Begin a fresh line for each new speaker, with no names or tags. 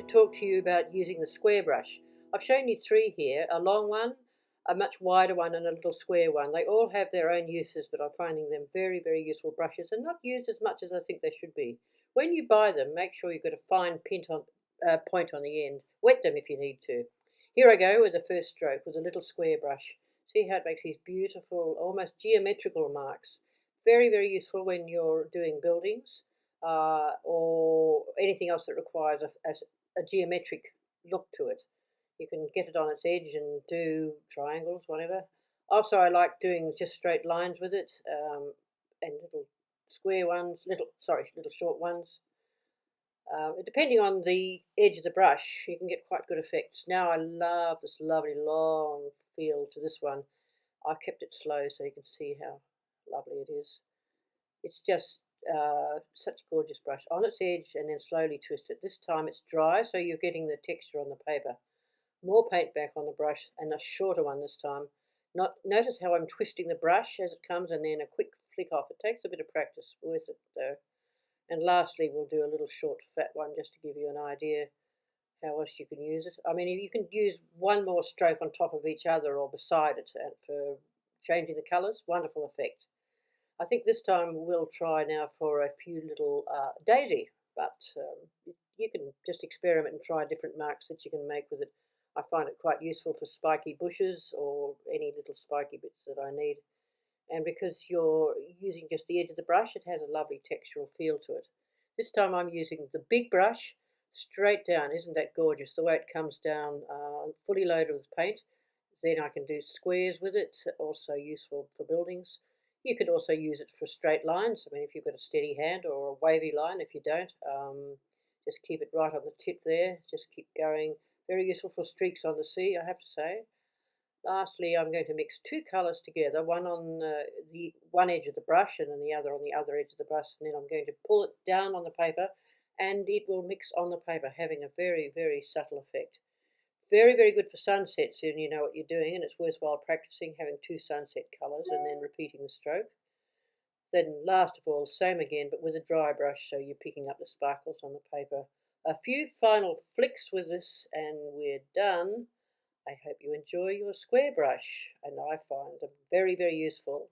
to talk to you about using the square brush. I've shown you three here, a long one, a much wider one and a little square one. They all have their own uses, but I'm finding them very, very useful brushes and not used as much as I think they should be. When you buy them, make sure you've got a fine point on the end. Wet them if you need to. Here I go with the first stroke with a little square brush. See how it makes these beautiful, almost geometrical marks. Very, very useful when you're doing buildings or anything else that requires a geometric look to it. You can get it on its edge and do triangles, whatever. Also, I like doing just straight lines with it and little square ones, little short ones. Depending on the edge of the brush, you can get quite good effects. Now I love this lovely long feel to this one. I kept it slow so you can see how lovely it is. It's just such a gorgeous brush. On its edge and then slowly twist it. This time it's dry, so you're getting the texture on the paper. More paint back on the brush and a shorter one this time. Notice how I'm twisting the brush as it comes and then a quick flick off. It takes a bit of practice with it though. And lastly, we'll do a little short fat one just to give you an idea how else you can use it. I mean, you can use one more stroke on top of each other or beside it for changing the colours. Wonderful effect. I think this time we'll try now for a few little daisy, but you can just experiment and try different marks that you can make with it. I find it quite useful for spiky bushes or any little spiky bits that I need. And because you're using just the edge of the brush, it has a lovely textural feel to it. This time I'm using the big brush straight down. Isn't that gorgeous? The way it comes down fully loaded with paint. Then I can do squares with it, also useful for buildings. You could also use it for straight lines. I mean, if you've got a steady hand, or a wavy line if you don't. Just keep it right on the tip there. Just keep going. Very useful for streaks on the sea, I have to say. Lastly, I'm going to mix two colours together, one on the one edge of the brush and then the other on the other edge of the brush, and then I'm going to pull it down on the paper and it will mix on the paper, having a very, very subtle effect. Very, very good for sunsets, and you know what you're doing, and it's worthwhile practicing having two sunset colours and then repeating the stroke. Then last of all, same again, but with a dry brush, so you're picking up the sparkles on the paper. A few final flicks with this and we're done. I hope you enjoy your square brush, and I find them very, very useful.